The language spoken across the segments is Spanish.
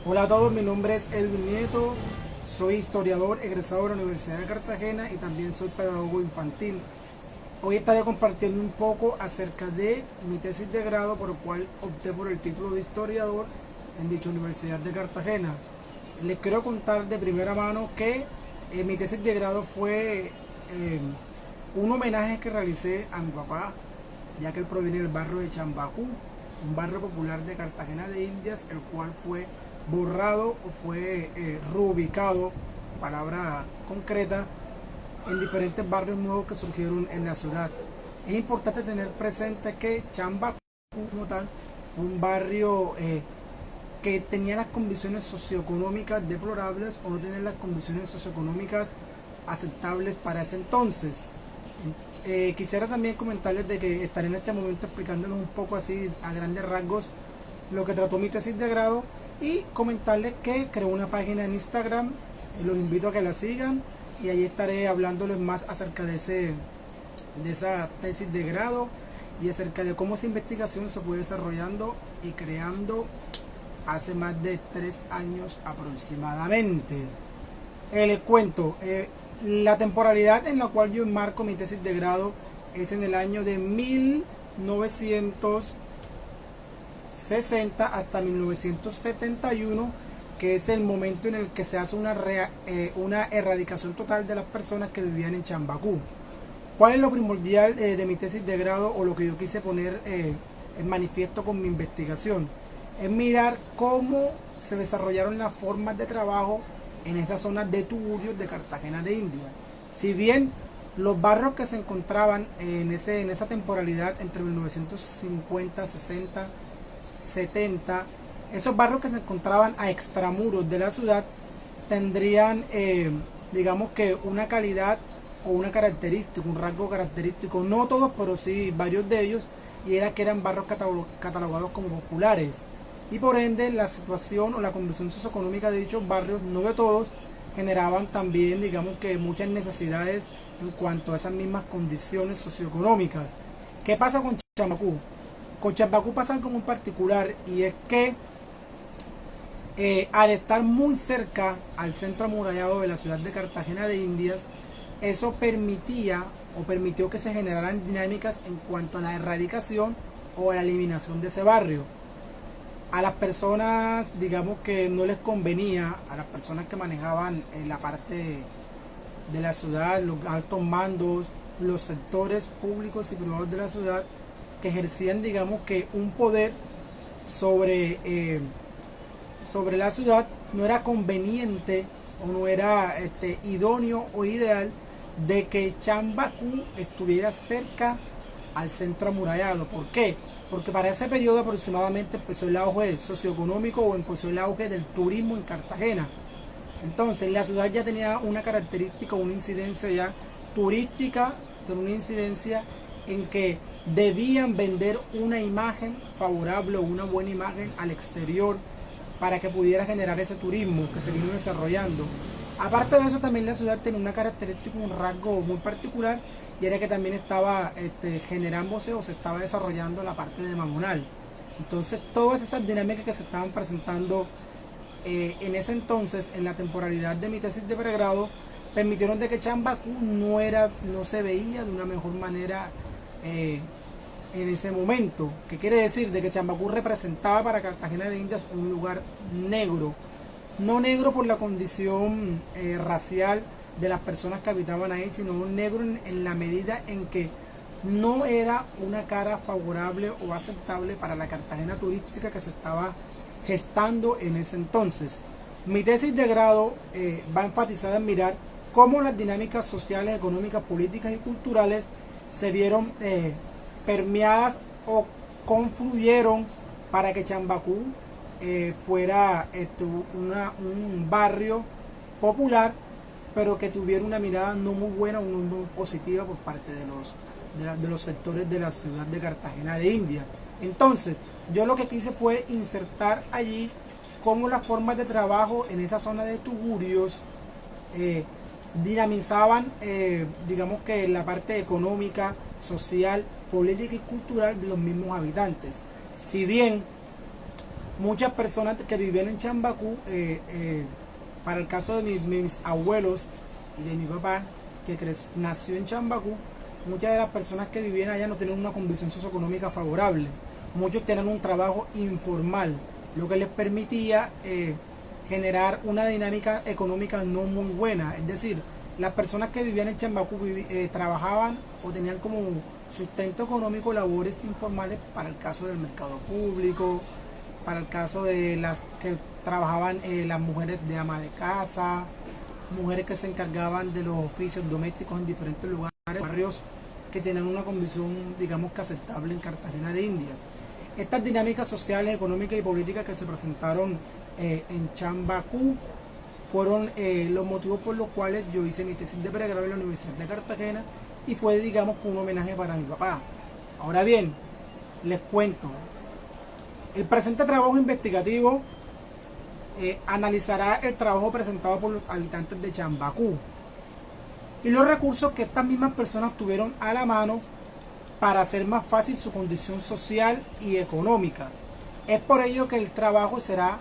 Hola a todos, mi nombre es Edwin Nieto, soy historiador egresado de la Universidad de Cartagena y también soy pedagogo infantil. Hoy estaré compartiendo un poco acerca de mi tesis de grado, por el cual opté por el título de historiador en dicha Universidad de Cartagena. Les quiero contar de primera mano que mi tesis de grado fue un homenaje que realicé a mi papá, ya que él proviene del barrio de Chambacú, un barrio popular de Cartagena de Indias, el cual fue borrado o fue reubicado, palabra concreta, en diferentes barrios nuevos que surgieron en la ciudad. Es importante tener presente que Chambacú como tal, un barrio que tenía las condiciones socioeconómicas deplorables o no tenía las condiciones socioeconómicas aceptables para ese entonces. Quisiera también comentarles de que estaré en este momento explicándoles un poco así a grandes rasgos lo que trató mi tesis de grado y comentarles que creo una página en Instagram, los invito a que la sigan y ahí estaré hablándoles más acerca de esa tesis de grado y acerca de cómo esa investigación se fue desarrollando y creando hace más de 3 años aproximadamente. Les cuento, la temporalidad en la cual yo enmarco mi tesis de grado es en el año de 1960 hasta 1971, que es el momento en el que se hace una erradicación total de las personas que vivían en Chambacú. ¿Cuál es lo primordial de mi tesis de grado o lo que yo quise poner en manifiesto con mi investigación? Es mirar cómo se desarrollaron las formas de trabajo en esa zona de Tugurios de Cartagena de India. Si bien los barrios que se encontraban en esa temporalidad entre 1950, 60, 70, esos barrios que se encontraban a extramuros de la ciudad tendrían, digamos que una calidad o una característica, un rasgo característico, no todos, pero sí varios de ellos, y era que eran barrios catalogados como populares. Y por ende la situación o la condición socioeconómica de dichos barrios, no de todos, generaban también, digamos que muchas necesidades en cuanto a esas mismas condiciones socioeconómicas. ¿Qué pasa con Chambacú? Con Chambacú pasa algo muy particular, y es que al estar muy cerca al centro amurallado de la ciudad de Cartagena de Indias, eso permitía o permitió que se generaran dinámicas en cuanto a la erradicación o a la eliminación de ese barrio. A las personas, digamos que no les convenía, a las personas que manejaban la parte de la ciudad, los altos mandos, los sectores públicos y privados de la ciudad, que ejercían, digamos que un poder sobre la ciudad, no era conveniente o no era idóneo o ideal de que Chambacú estuviera cerca al centro amurallado. ¿Por qué? Porque para ese periodo aproximadamente empezó el auge socioeconómico o empezó el auge del turismo en Cartagena. Entonces la ciudad ya tenía una característica, una incidencia ya turística, una incidencia en que debían vender una imagen favorable o una buena imagen al exterior para que pudiera generar ese turismo que se vino desarrollando. Aparte de eso, también la ciudad tenía una característica, un rasgo muy particular, y era que también estaba generándose o se estaba desarrollando la parte de Mamonal. Entonces todas esas dinámicas que se estaban presentando en ese entonces, en la temporalidad de mi tesis de pregrado, permitieron de que Chambacú no se veía de una mejor manera en ese momento. ¿Qué quiere decir? De que Chambacú representaba para Cartagena de Indias un lugar negro. No negro por la condición racial de las personas que habitaban ahí, sino un negro en la medida en que no era una cara favorable o aceptable para la Cartagena turística que se estaba gestando en ese entonces. Mi tesis de grado va enfatizada en mirar cómo las dinámicas sociales, económicas, políticas y culturales se vieron permeadas o confluyeron para que Chambacú fuera un barrio popular, pero que tuviera una mirada no muy buena o no muy positiva por parte de los sectores de la ciudad de Cartagena de India. Entonces, yo lo que quise fue insertar allí cómo las formas de trabajo en esa zona de Tugurios dinamizaban, digamos que la parte económica, social, política y cultural de los mismos habitantes. Si bien muchas personas que vivían en Chambacú, para el caso de mis abuelos y de mi papá, que nació en Chambacú, muchas de las personas que vivían allá no tenían una condición socioeconómica favorable. Muchos tenían un trabajo informal, lo que les permitía generar una dinámica económica no muy buena. Es decir, las personas que vivían en Chambacú trabajaban o tenían como sustento económico labores informales para el caso del mercado público, para el caso de las que trabajaban las mujeres de ama de casa, mujeres que se encargaban de los oficios domésticos en diferentes lugares, barrios que tenían una condición, digamos que aceptable en Cartagena de Indias. Estas dinámicas sociales, económicas y políticas que se presentaron en Chambacú fueron los motivos por los cuales yo hice mi tesis de pregrado en la Universidad de Cartagena y fue, digamos, un homenaje para mi papá. Ahora bien, les cuento, el presente trabajo investigativo analizará el trabajo presentado por los habitantes de Chambacú y los recursos que estas mismas personas tuvieron a la mano para hacer más fácil su condición social y económica. Es por ello que el trabajo será,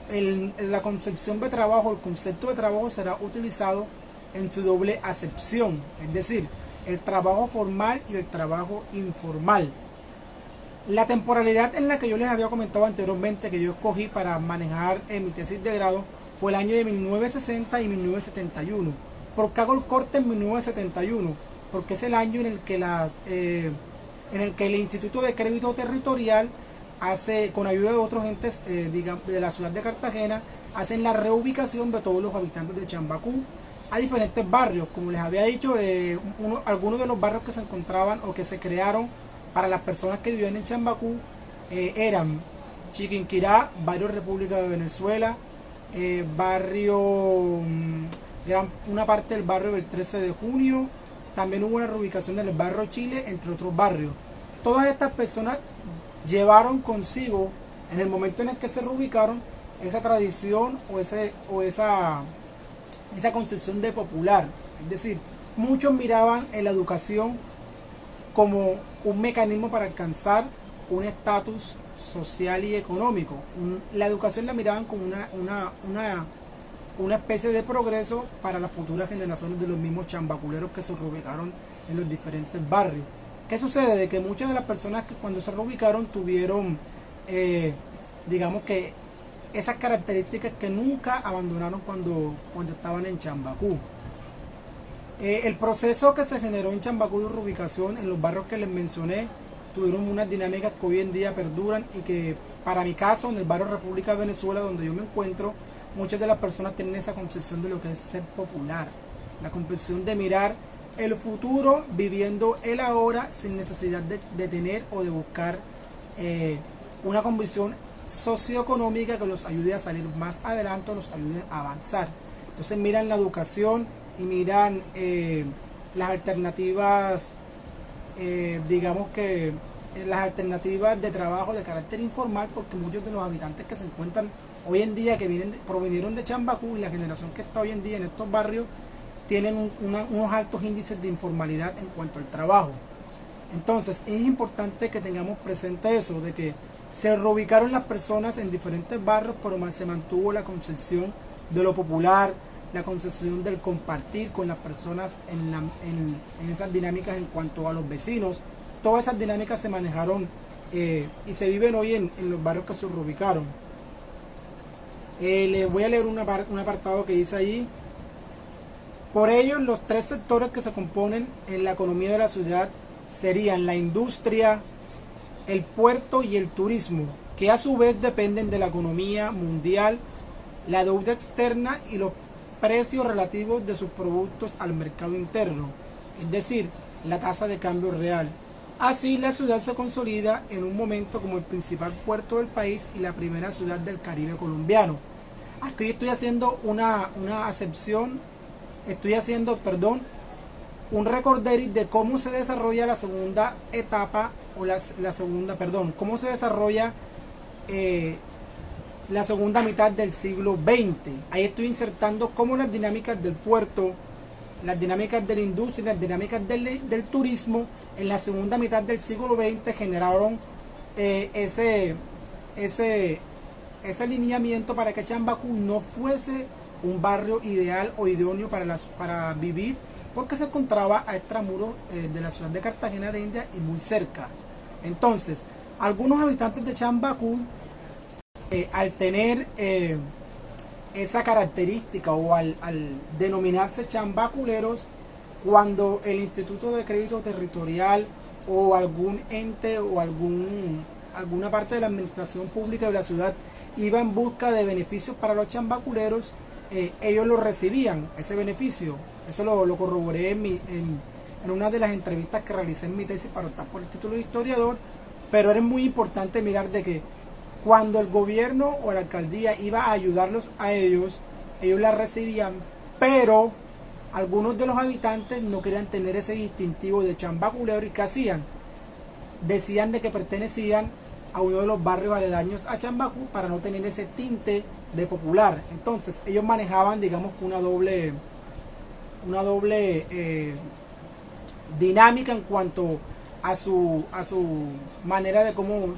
la concepción de trabajo, el concepto de trabajo será utilizado en su doble acepción, es decir, el trabajo formal y el trabajo informal. La temporalidad en la que yo les había comentado anteriormente que yo escogí para manejar mi tesis de grado fue el año de 1960 y 1971. ¿Por qué hago el corte en 1971? Porque es el año en el que el Instituto de Crédito Territorial hace, con ayuda de otros entes de la ciudad de Cartagena, hacen la reubicación de todos los habitantes de Chambacú a diferentes barrios. Como les había dicho, algunos de los barrios que se encontraban o que se crearon para las personas que vivían en Chambacú eran Chiquinquirá, barrio República de Venezuela, una parte del barrio del 13 de junio, también hubo una reubicación del barrio Chile, entre otros barrios. Todas estas personas llevaron consigo, en el momento en el que se reubicaron, esa tradición o esa concepción de popular. Es decir, muchos miraban en la educación como un mecanismo para alcanzar un estatus social y económico. La educación la miraban como una especie de progreso para las futuras generaciones de los mismos chambaculeros que se reubicaron en los diferentes barrios. ¿Qué sucede? De que muchas de las personas que cuando se reubicaron tuvieron, digamos que, esas características que nunca abandonaron cuando estaban en Chambacú. El proceso que se generó en Chambacú de reubicación en los barrios que les mencioné tuvieron unas dinámicas que hoy en día perduran y que, para mi caso, en el barrio República de Venezuela, donde yo me encuentro, muchas de las personas tienen esa concepción de lo que es ser popular, la concepción de mirar el futuro viviendo el ahora sin necesidad de tener o de buscar una condición socioeconómica que los ayude a salir más adelante o los ayude a avanzar. Entonces miran la educación y miran las alternativas, digamos que las alternativas de trabajo de carácter informal, porque muchos de los habitantes que se encuentran hoy en día, que provinieron de Chambacú, y la generación que está hoy en día en estos barrios, tienen unos altos índices de informalidad en cuanto al trabajo. Entonces es importante que tengamos presente eso, de que se reubicaron las personas en diferentes barrios, pero se mantuvo la concepción de lo popular, la concepción del compartir con las personas en esas dinámicas en cuanto a los vecinos. Todas esas dinámicas se manejaron y se viven hoy en los barrios que se reubicaron. Les voy a leer un apartado que dice allí. Por ello, los tres sectores que se componen en la economía de la ciudad serían la industria, el puerto y el turismo, que a su vez dependen de la economía mundial, la deuda externa y los precios relativos de sus productos al mercado interno, es decir, la tasa de cambio real. Así, la ciudad se consolida en un momento como el principal puerto del país y la primera ciudad del Caribe colombiano. Aquí estoy haciendo una acepción, un recorderis de cómo se desarrolla la segunda etapa, cómo se desarrolla la segunda mitad del siglo XX. Ahí estoy insertando cómo las dinámicas del puerto, las dinámicas de la industria, las dinámicas del turismo en la segunda mitad del siglo XX generaron ese lineamiento para que Chambacú no fuese un barrio ideal o idóneo para vivir, porque se encontraba a extramuros de la ciudad de Cartagena de India y muy cerca. Entonces, algunos habitantes de Chambacú, al tener esa característica o al denominarse chambaculeros, cuando el Instituto de Crédito Territorial o algún ente o alguna parte de la administración pública de la ciudad iba en busca de beneficios para los chambaculeros, ellos lo recibían, ese beneficio. Eso lo corroboré en una de las entrevistas que realicé en mi tesis para optar por el título de historiador. Pero era muy importante mirar de que cuando el gobierno o la alcaldía iba a ayudarlos a ellos la recibían, pero algunos de los habitantes no querían tener ese distintivo de chambaculero. ¿Y qué hacían? Decían de que pertenecían a uno de los barrios aledaños a Chambacú para no tener ese tinte de popular. Entonces ellos manejaban, digamos, una doble dinámica en cuanto a su manera de cómo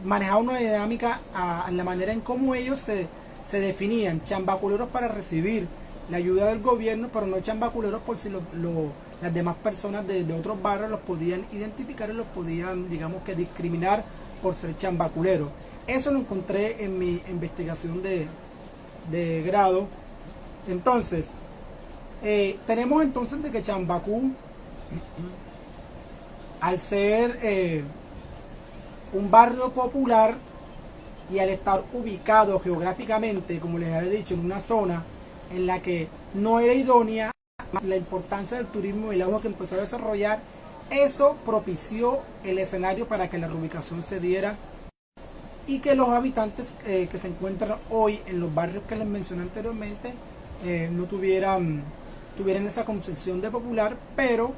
manejaban una dinámica en la manera en cómo ellos se definían: chambaculeros para recibir la ayuda del gobierno, pero no chambaculeros por si las demás personas de otros barrios los podían identificar y los podían, digamos, que discriminar por ser chambaculeros. Eso lo encontré en mi investigación de grado. Entonces, tenemos entonces de que Chambacú, al ser un barrio popular y al estar ubicado geográficamente, como les había dicho, en una zona en la que no era idónea, la importancia del turismo y el auge que empezó a desarrollar, eso propició el escenario para que la reubicación se diera y que los habitantes que se encuentran hoy en los barrios que les mencioné anteriormente no tuvieran esa concepción de popular, pero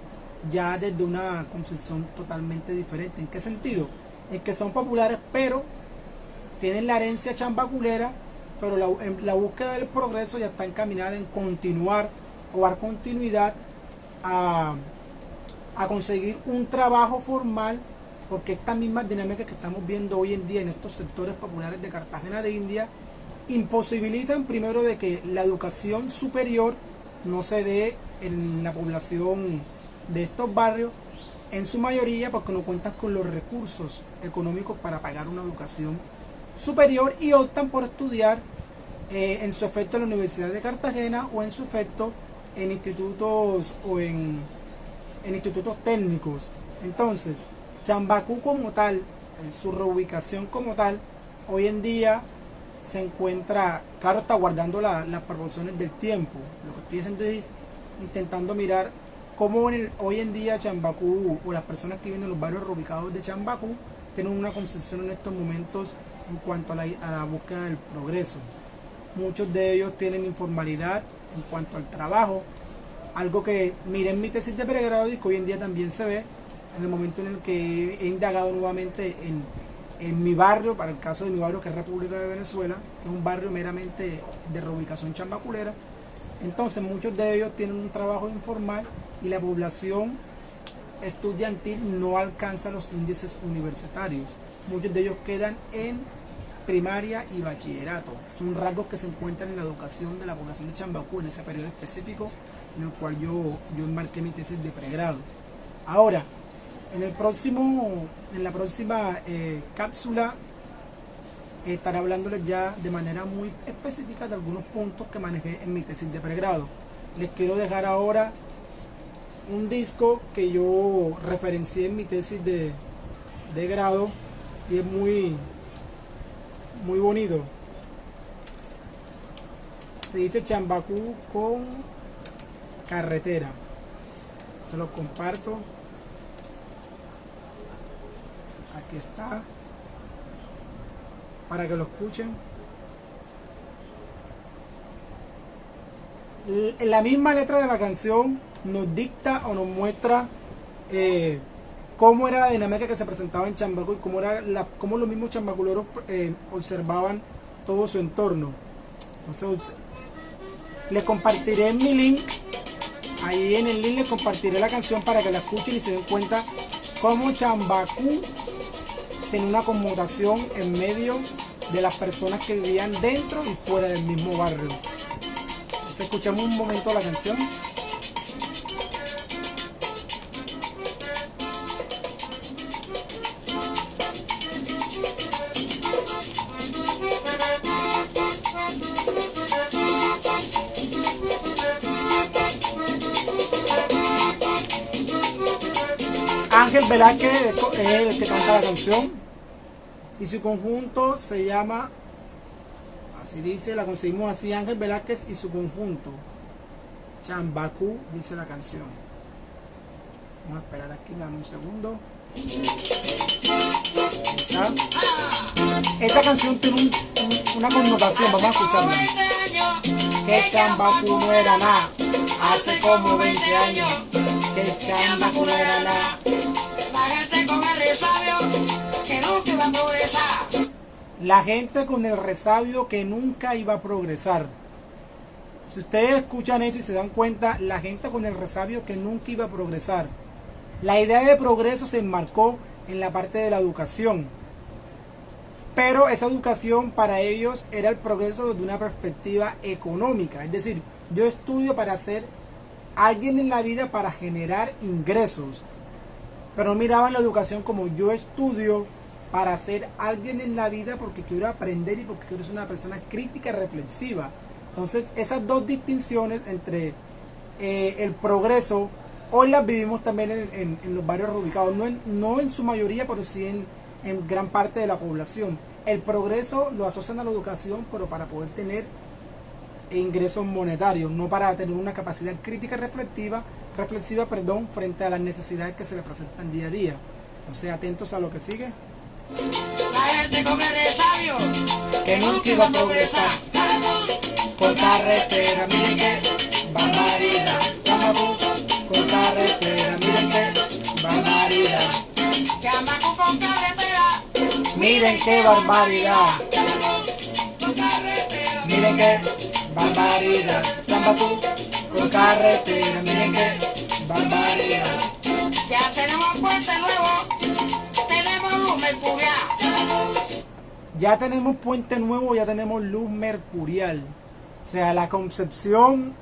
ya desde una concepción totalmente diferente. ¿En qué sentido? En que son populares, pero tienen la herencia chambaculera, pero la búsqueda del progreso ya está encaminada en continuar o dar continuidad a conseguir un trabajo formal, porque estas mismas dinámicas que estamos viendo hoy en día en estos sectores populares de Cartagena de India imposibilitan primero de que la educación superior no se dé en la población de estos barrios, en su mayoría porque no cuentan con los recursos económicos para pagar una educación superior y optan por estudiar en su efecto en la Universidad de Cartagena o en su efecto en institutos o en institutos técnicos. Entonces, Chambacú como tal, su reubicación como tal, hoy en día se encuentra, claro, está guardando las proporciones del tiempo. Lo que estoy haciendo es intentando mirar cómo hoy en día Chambacú o las personas que viven en los barrios reubicados de Chambacú tienen una concepción en estos momentos en cuanto a la búsqueda del progreso. Muchos de ellos tienen informalidad en cuanto al trabajo, algo que miré en mi tesis de pregrado y que hoy en día también se ve en el momento en el que he indagado nuevamente en mi barrio, para el caso de mi barrio que es República de Venezuela, que es un barrio meramente de reubicación chambaculera. Entonces muchos de ellos tienen un trabajo informal y la población estudiantil no alcanza los índices universitarios. Muchos de ellos quedan en primaria y bachillerato. Son rasgos que se encuentran en la educación de la población de Chambacú en ese periodo específico en el cual yo enmarqué mi tesis de pregrado. Ahora, en la próxima cápsula estaré hablándoles ya de manera muy específica de algunos puntos que manejé en mi tesis de pregrado. Les quiero dejar ahora un disco que yo referencié en mi tesis de grado y es muy bonito. Se dice Chambacú con carretera. Se los comparto. Aquí está, para que lo escuchen. La misma letra de la canción nos dicta o nos muestra cómo era la dinámica que se presentaba en Chambacú y cómo los mismos chambaculeros observaban todo su entorno. Entonces, les compartiré en mi link. Ahí en el link les compartiré la canción para que la escuchen y se den cuenta cómo Chambacú tenía una connotación en medio de las personas que vivían dentro y fuera del mismo barrio. Entonces, escuchemos un momento la canción. Ángel Velázquez es el que canta la canción y su conjunto se llama, así dice, la conseguimos así, Ángel Velázquez y su conjunto, Chambacú, dice la canción. Vamos a esperar aquí, dame un segundo. Esa canción tiene una connotación, vamos a escucharla. Que Chambacú no era nada, hace como 20 años. Que Chambacú no era nada. La gente con el resabio que nunca iba a progresar. Si ustedes escuchan eso y se dan cuenta, la gente con el resabio que nunca iba a progresar. La idea de progreso se enmarcó en la parte de la educación. Pero esa educación para ellos era el progreso desde una perspectiva económica. Es decir, yo estudio para ser alguien en la vida, para generar ingresos. Pero no miraban la educación como yo estudio para ser alguien en la vida porque quiero aprender y porque quiero ser una persona crítica y reflexiva. Entonces esas dos distinciones entre el progreso, hoy las vivimos también en los barrios reubicados, no en su mayoría, pero sí en gran parte de la población. El progreso lo asocian a la educación, pero para poder tener ingresos monetarios, no para tener una capacidad crítica reflexiva, frente a las necesidades que se le presentan día a día. O sea, atentos a lo que sigue. La gente con el resabio Que nunca iba a progresar. Con carretera, miren que barbaridad. Chambacú, con carretera, miren que barbaridad. Chambacú con carretera, Miren qué barbaridad. con carretera, Miren qué barbaridad. Chambacú, con carretera, miren qué barbaridad. ya tenemos puente nuevo, tenemos luz mercurial. Ya tenemos puente nuevo, ya tenemos luz mercurial. O sea, la concepción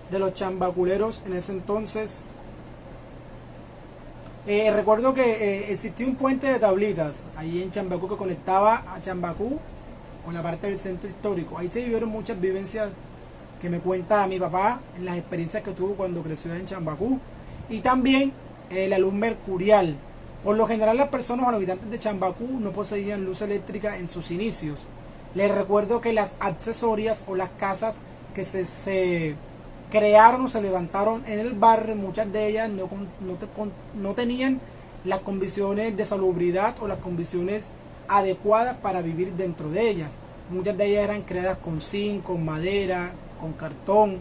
de los chambaculeros en ese entonces. Recuerdo que existía un puente de tablitas ahí en Chambacú que conectaba a Chambacú con la parte del centro histórico. Ahí se vivieron muchas vivencias que me cuenta mi papá en las experiencias que tuvo cuando creció en Chambacú. Y también la luz mercurial. Por lo general las personas o los habitantes de Chambacú no poseían luz eléctrica en sus inicios. Les recuerdo que las accesorias o las casas que se crearon o se levantaron en el barrio, muchas de ellas no tenían las condiciones de salubridad o las condiciones adecuadas para vivir dentro de ellas. Muchas de ellas eran creadas con zinc, con madera, con cartón.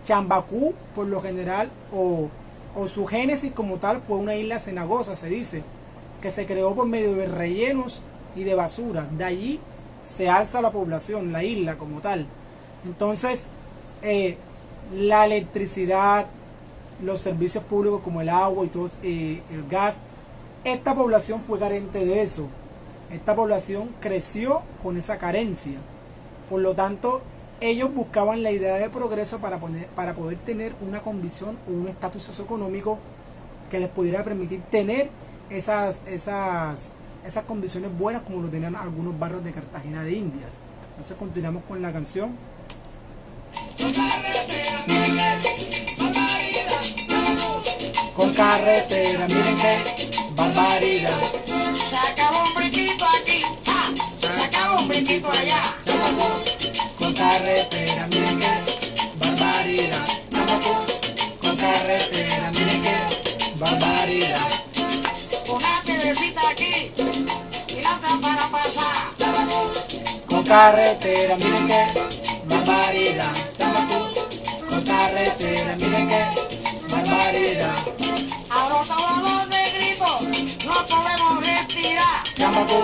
Chambacú, por lo general, o su génesis como tal, fue una isla cenagosa, se dice, que se creó por medio de rellenos y de basura. De allí se alza la población, la isla como tal. Entonces, la electricidad, los servicios públicos como el agua y todo, el gas, esta población fue carente de eso. Esta población creció con esa carencia. Por lo tanto, ellos buscaban la idea de progreso para poder tener una condición o un estatus socioeconómico que les pudiera permitir tener esas condiciones buenas como lo tenían algunos barrios de Cartagena de Indias. Entonces continuamos con la canción. Con carretera, miren qué barbaridad. Se acabó un brinquito aquí, se acabó un brinquito allá. Con carretera, miren qué barbaridad. Con carretera, miren qué barbaridad. Una piedrecita aquí y la otra para pasar. Con carretera, miren qué barbaridad. Con carretera, miren qué barbaridad. Ahora todos los negritos no podemos respirar. Chambacú,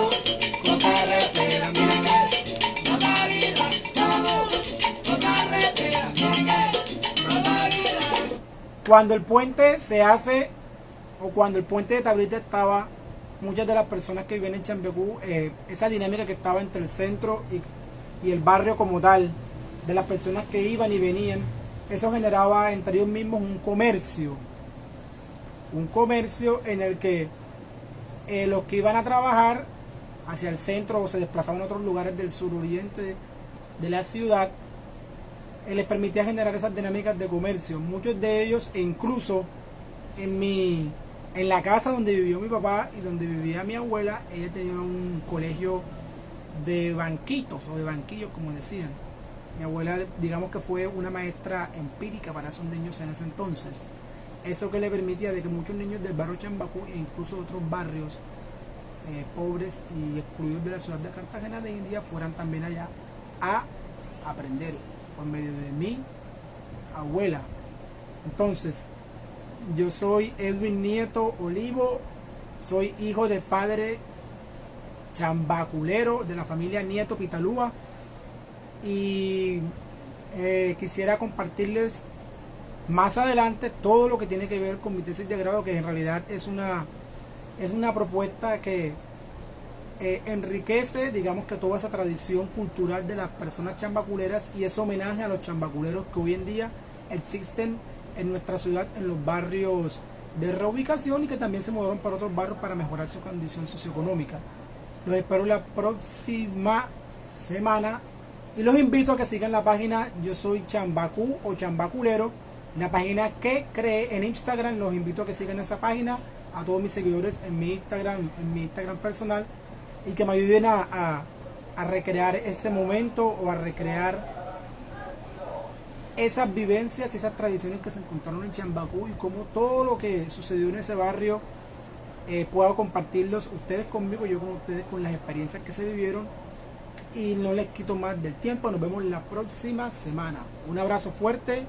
con carretera, miren qué barbaridad. Con carretera, Cuando el puente se hace, o cuando el puente de tablita estaba muchas de las personas que viven en Chambacú, esa dinámica que estaba entre el centro y el barrio como tal, de las personas que iban y venían, eso generaba entre ellos mismos un comercio en el que los que iban a trabajar hacia el centro o se desplazaban a otros lugares del suroriente de la ciudad, les permitía generar esas dinámicas de comercio. Muchos de ellos, e incluso en la casa donde vivió mi papá y donde vivía mi abuela, ella tenía un colegio de banquitos o de banquillos, como decían. Mi abuela, digamos que fue una maestra empírica para esos niños en ese entonces. Eso que le permitía de que muchos niños del barrio Chambacú e incluso otros barrios pobres y excluidos de la ciudad de Cartagena de India fueran también allá a aprender por medio de mi abuela. Entonces, yo soy Edwin Nieto Olivo, soy hijo de padre chambaculero de la familia Nieto Pitalúa y quisiera compartirles más adelante todo lo que tiene que ver con mi tesis de grado, que en realidad es una propuesta que enriquece, digamos, que toda esa tradición cultural de las personas chambaculeras y es homenaje a los chambaculeros que hoy en día existen en nuestra ciudad, en los barrios de reubicación y que también se mudaron para otros barrios para mejorar su condición socioeconómica. Los espero la próxima semana y los invito a que sigan la página Yo Soy Chambacú o Chambaculero, la página que creé en Instagram. Los invito a que sigan esa página, a todos mis seguidores en mi Instagram personal, y que me ayuden a recrear ese momento o a recrear esas vivencias y esas tradiciones que se encontraron en Chambacú y cómo todo lo que sucedió en ese barrio puedo compartirlos ustedes conmigo, yo con ustedes, con las experiencias que se vivieron. Y no les quito más del tiempo, nos vemos la próxima semana. Un abrazo fuerte